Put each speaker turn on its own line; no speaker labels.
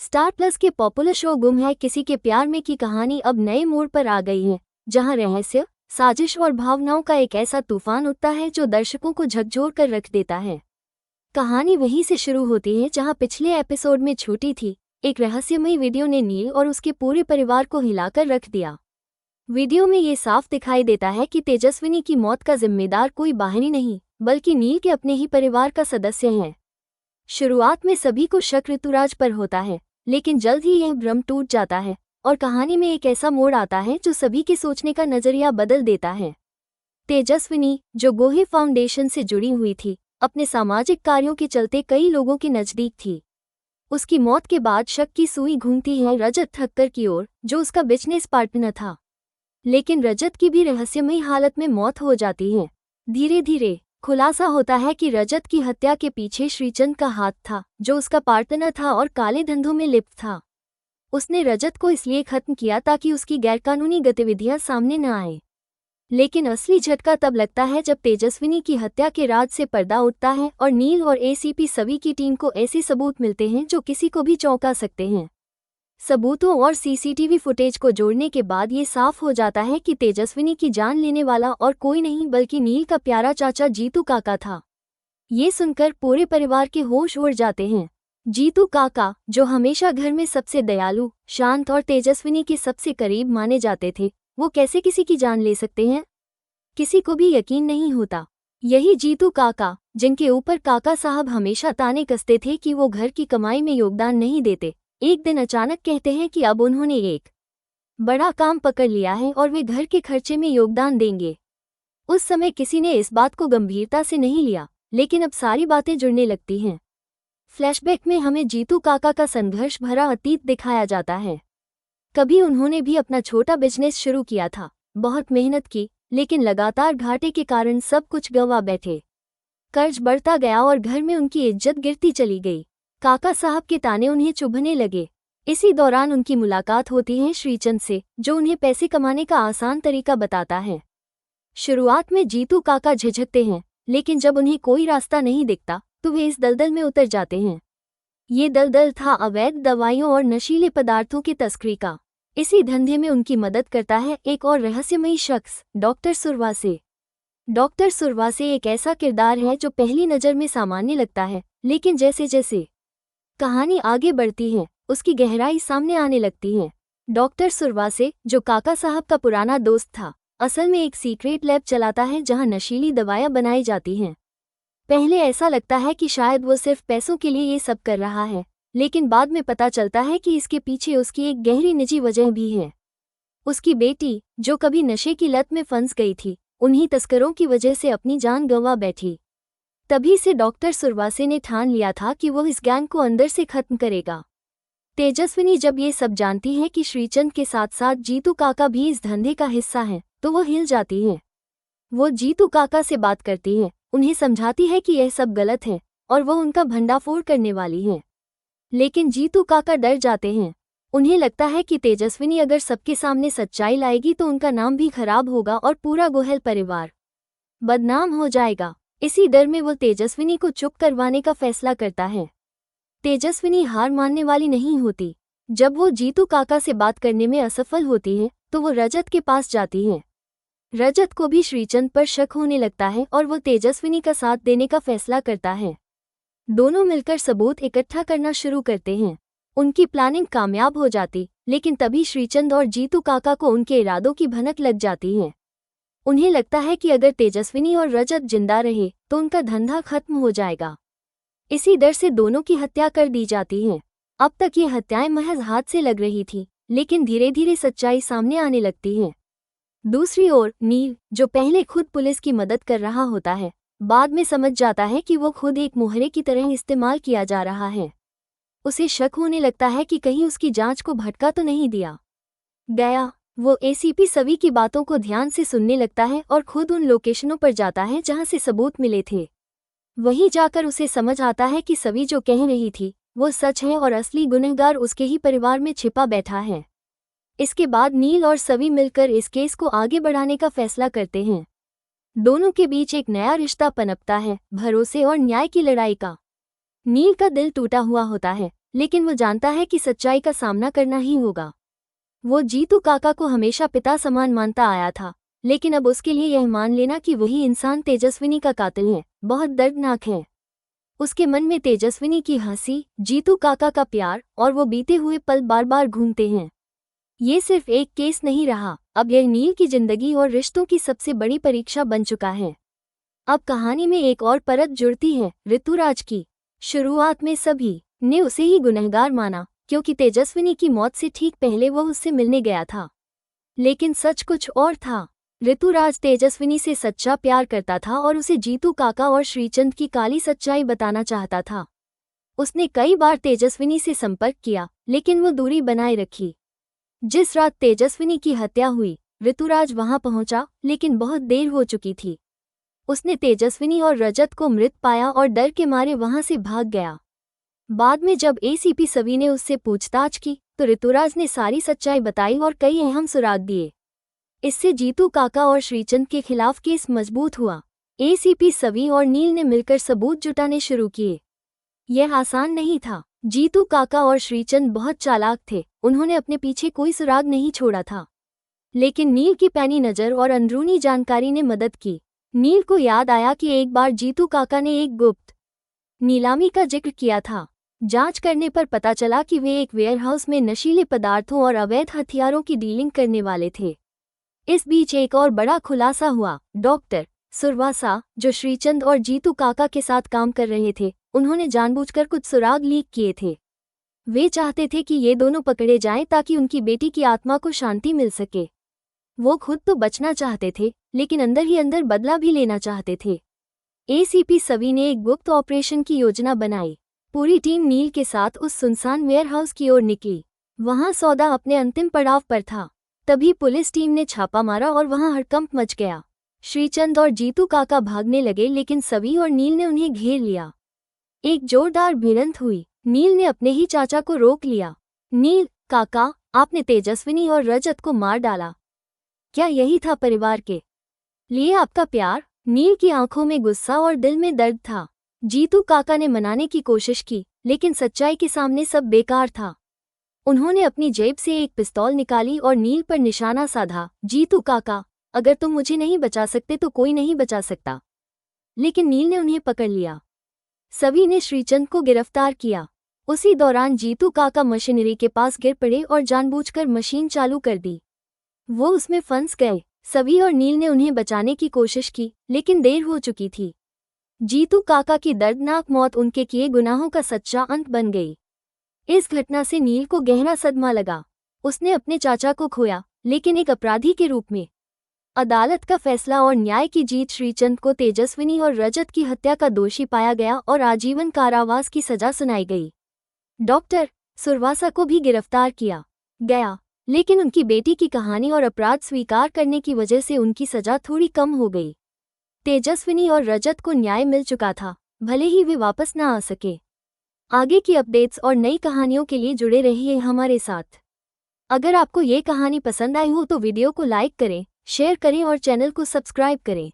Star plus के popular show गुम है किसी के प्यार में की कहानी अब नए मोड़ पर आ गई है, जहां रहस्य, साजिश और भावनाओं का एक ऐसा तूफान उठता है जो दर्शकों को झकझोर कर रख देता है। कहानी वहीं से शुरू होती है जहां पिछले एपिसोड में छूटी थी। एक रहस्यमयी वीडियो ने नील और उसके पूरे परिवार को हिलाकर रख दिया। वीडियो में ये साफ दिखाई देता है कि तेजस्विनी की मौत का जिम्मेदार कोई बाहरी नहीं, बल्कि नील के अपने ही परिवार का सदस्य है। शुरुआत में सभी को शक ऋतुराज पर होता है, लेकिन जल्द ही यह भ्रम टूट जाता है और कहानी में एक ऐसा मोड़ आता है जो सभी के सोचने का नजरिया बदल देता है। तेजस्विनी, जो गोहे फाउंडेशन से जुड़ी हुई थी, अपने सामाजिक कार्यों के चलते कई लोगों के नजदीक थी। उसकी मौत के बाद शक की सुई घूमती है रजत ठक्कर की ओर, जो उसका बिजनेस पार्टनर था। लेकिन रजत की भी रहस्यमयी हालत में मौत हो जाती है। धीरे धीरे खुलासा होता है कि रजत की हत्या के पीछे श्रीचंद का हाथ था, जो उसका पार्टनर था और काले धंधों में लिप्त था। उसने रजत को इसलिए खत्म किया ताकि उसकी गैरकानूनी गतिविधियां सामने न आए। लेकिन असली झटका तब लगता है जब तेजस्विनी की हत्या के राज से पर्दा उठता है और नील और एसीपी सभी की टीम को ऐसे सबूत मिलते हैं जो किसी को भी चौंका सकते हैं। सबूतों और सीसीटीवी फुटेज को जोड़ने के बाद ये साफ हो जाता है कि तेजस्विनी की जान लेने वाला और कोई नहीं बल्कि नील का प्यारा चाचा जीतू काका था। ये सुनकर पूरे परिवार के होश उड़ जाते हैं। जीतू काका, जो हमेशा घर में सबसे दयालु, शांत और तेजस्विनी के सबसे करीब माने जाते थे, वो कैसे किसी की जान ले सकते हैं? किसी को भी यकीन नहीं होता। यही जीतू काका, जिनके ऊपर काका साहब हमेशा ताने कसते थे कि वो घर की कमाई में योगदान नहीं देते, एक दिन अचानक कहते हैं कि अब उन्होंने एक बड़ा काम पकड़ लिया है और वे घर के खर्चे में योगदान देंगे। उस समय किसी ने इस बात को गंभीरता से नहीं लिया, लेकिन अब सारी बातें जुड़ने लगती हैं। फ्लैशबैक में हमें जीतू काका का संघर्ष भरा अतीत दिखाया जाता है। कभी उन्होंने भी अपना छोटा बिजनेस शुरू किया था, बहुत मेहनत की, लेकिन लगातार घाटे के कारण सब कुछ गंवा बैठे। कर्ज बढ़ता गया और घर में उनकी इज्जत गिरती चली गई। काका साहब के ताने उन्हें चुभने लगे। इसी दौरान उनकी मुलाकात होती है श्रीचंद से, जो उन्हें पैसे कमाने का आसान तरीका बताता है। शुरुआत में जीतू काका झिझकते हैं, लेकिन जब उन्हें कोई रास्ता नहीं दिखता तो वे इस दलदल में उतर जाते हैं। ये दलदल था अवैध दवाइयों और नशीले पदार्थों की तस्करी का। इसी धंधे में उनकी मदद करता है एक और रहस्यमयी शख्स, डॉक्टर सुरवासे। डॉक्टर सुरवासे एक ऐसा किरदार है जो पहली नज़र में सामान्य लगता है, लेकिन जैसे जैसे कहानी आगे बढ़ती है, उसकी गहराई सामने आने लगती है। डॉक्टर सुरवासे, जो काका साहब का पुराना दोस्त था, असल में एक सीक्रेट लैब चलाता है जहां नशीली दवाएं बनाई जाती हैं। पहले ऐसा लगता है कि शायद वो सिर्फ पैसों के लिए ये सब कर रहा है, लेकिन बाद में पता चलता है कि इसके पीछे उसकी एक गहरी निजी वजह भी है। उसकी बेटी, जो कभी नशे की लत में फंस गई थी, उन्हीं तस्करों की वजह से अपनी जान गंवा बैठी। तभी से डॉक्टर सुरवासे ने ठान लिया था कि वो इस गैंग को अंदर से खत्म करेगा। तेजस्विनी जब ये सब जानती है कि श्रीचंद के साथ साथ जीतू काका भी इस धंधे का हिस्सा हैं, तो वो हिल जाती है। वो जीतू काका से बात करती है, उन्हें समझाती है कि यह सब गलत है और वो उनका भंडाफोड़ करने वाली है। लेकिन जीतू काका डर जाते हैं। उन्हें लगता है कि तेजस्विनी अगर सबके सामने सच्चाई लाएगी तो उनका नाम भी खराब होगा और पूरा गोहल परिवार बदनाम हो जाएगा। इसी डर में वो तेजस्विनी को चुप करवाने का फैसला करता है। तेजस्विनी हार मानने वाली नहीं होती। जब वो जीतू काका से बात करने में असफल होती है तो वो रजत के पास जाती है। रजत को भी श्रीचंद पर शक होने लगता है और वो तेजस्विनी का साथ देने का फैसला करता है। दोनों मिलकर सबूत इकट्ठा करना शुरू करते हैं। उनकी प्लानिंग कामयाब हो जाती, लेकिन तभी श्रीचंद और जीतू काका को उनके इरादों की भनक लग जाती है। उन्हें लगता है कि अगर तेजस्विनी और रजत जिंदा रहे तो उनका धंधा खत्म हो जाएगा। इसी डर से दोनों की हत्या कर दी जाती है। अब तक ये हत्याएं महज हाथ से लग रही थी, लेकिन धीरे धीरे सच्चाई सामने आने लगती है। दूसरी ओर नील, जो पहले खुद पुलिस की मदद कर रहा होता है, बाद में समझ जाता है कि वो खुद एक मोहरे की तरह इस्तेमाल किया जा रहा है। उसे शक होने लगता है कि कहीं उसकी जांच को भटका तो नहीं दिया गया। वो एसीपी सभी की बातों को ध्यान से सुनने लगता है और खुद उन लोकेशनों पर जाता है जहां से सबूत मिले थे। वहीं जाकर उसे समझ आता है कि सभी जो कह रही थी वो सच है और असली गुनहगार उसके ही परिवार में छिपा बैठा है। इसके बाद नील और सभी मिलकर इस केस को आगे बढ़ाने का फैसला करते हैं। दोनों के बीच एक नया रिश्ता पनपता है, भरोसे और न्याय की लड़ाई का। नील का दिल टूटा हुआ होता है, लेकिन वो जानता है कि सच्चाई का सामना करना ही होगा। वो जीतू काका को हमेशा पिता समान मानता आया था, लेकिन अब उसके लिए यह मान लेना कि वही इंसान तेजस्विनी का कातिल है बहुत दर्दनाक है। उसके मन में तेजस्विनी की हंसी, जीतू काका का प्यार और वो बीते हुए पल बार बार घूमते हैं। ये सिर्फ एक केस नहीं रहा, अब यह नील की जिंदगी और रिश्तों की सबसे बड़ी परीक्षा बन चुका है। अब कहानी में एक और परत जुड़ती है, ऋतुराज की। शुरुआत में सभी ने उसे ही गुनहगार माना, क्योंकि तेजस्विनी की मौत से ठीक पहले वो उससे मिलने गया था। लेकिन सच कुछ और था। ऋतुराज तेजस्विनी से सच्चा प्यार करता था और उसे जीतू काका और श्रीचंद की काली सच्चाई बताना चाहता था। उसने कई बार तेजस्विनी से संपर्क किया, लेकिन वो दूरी बनाए रखी। जिस रात तेजस्विनी की हत्या हुई, ऋतुराज वहां पहुंचा, लेकिन बहुत देर हो चुकी थी। उसने तेजस्विनी और रजत को मृत पाया और डर के मारे वहां से भाग गया। बाद में जब एसीपी सवी ने उससे पूछताछ की, तो ऋतुराज ने सारी सच्चाई बताई और कई अहम सुराग दिए। इससे जीतू काका और श्रीचंद के खिलाफ केस मजबूत हुआ। एसीपी सवी और नील ने मिलकर सबूत जुटाने शुरू किए। यह आसान नहीं था। जीतू काका और श्रीचंद बहुत चालाक थे, उन्होंने अपने पीछे कोई सुराग नहीं छोड़ा था। लेकिन नील की पैनी नज़र और अंदरूनी जानकारी ने मदद की। नील को याद आया कि एक बार जीतू काका ने एक गुप्त नीलामी का जिक्र किया था। जांच करने पर पता चला कि वे एक वेयरहाउस में नशीले पदार्थों और अवैध हथियारों की डीलिंग करने वाले थे। इस बीच एक और बड़ा खुलासा हुआ। डॉक्टर सुरवासा, जो श्रीचंद और जीतू काका के साथ काम कर रहे थे, उन्होंने जानबूझकर कुछ सुराग लीक किए थे। वे चाहते थे कि ये दोनों पकड़े जाएं ताकि उनकी बेटी की आत्मा को शांति मिल सके। वो खुद तो बचना चाहते थे, लेकिन अंदर ही अंदर बदला भी लेना चाहते थे। एसीपी सवी ने एक गुप्त ऑपरेशन की योजना बनाई। पूरी टीम नील के साथ उस सुनसान वेयरहाउस की ओर निकली। वहां सौदा अपने अंतिम पड़ाव पर था। तभी पुलिस टीम ने छापा मारा और वहां हड़कंप मच गया। श्रीचंद और जीतू काका भागने लगे, लेकिन सवी और नील ने उन्हें घेर लिया। एक जोरदार भिड़ंत हुई। नील ने अपने ही चाचा को रोक लिया। नील काका, आपने तेजस्विनी और रजत को मार डाला। क्या यही था परिवार के लिए आपका प्यार? नील की आंखों में गुस्सा और दिल में दर्द था। जीतू काका ने मनाने की कोशिश की, लेकिन सच्चाई के सामने सब बेकार था। उन्होंने अपनी जेब से एक पिस्तौल निकाली और नील पर निशाना साधा। जीतू काका, अगर तुम मुझे नहीं बचा सकते तो कोई नहीं बचा सकता। लेकिन नील ने उन्हें पकड़ लिया। सभी ने श्रीचंद को गिरफ्तार किया। उसी दौरान जीतू काका मशीनरी के पास गिर पड़े और जानबूझकर मशीन चालू कर दी। वो उसमें फंस गए। सभी और नील ने उन्हें बचाने की कोशिश की, लेकिन देर हो चुकी थी। जीतू काका की दर्दनाक मौत उनके किए गुनाहों का सच्चा अंत बन गई। इस घटना से नील को गहरा सदमा लगा। उसने अपने चाचा को खोया, लेकिन एक अपराधी के रूप में। अदालत का फैसला और न्याय की जीत। श्रीचंद को तेजस्विनी और रजत की हत्या का दोषी पाया गया और आजीवन कारावास की सजा सुनाई गई। डॉक्टर सुरवासा को भी गिरफ्तार किया गया, लेकिन उनकी बेटी की कहानी और अपराध स्वीकार करने की वजह से उनकी सजा थोड़ी कम हो गई। तेजस्विनी और रजत को न्याय मिल चुका था, भले ही वे वापस ना आ सके। आगे की अपडेट्स और नई कहानियों के लिए जुड़े रहिए हमारे साथ। अगर आपको ये कहानी पसंद आई हो तो वीडियो को लाइक करें, शेयर करें और चैनल को सब्सक्राइब करें।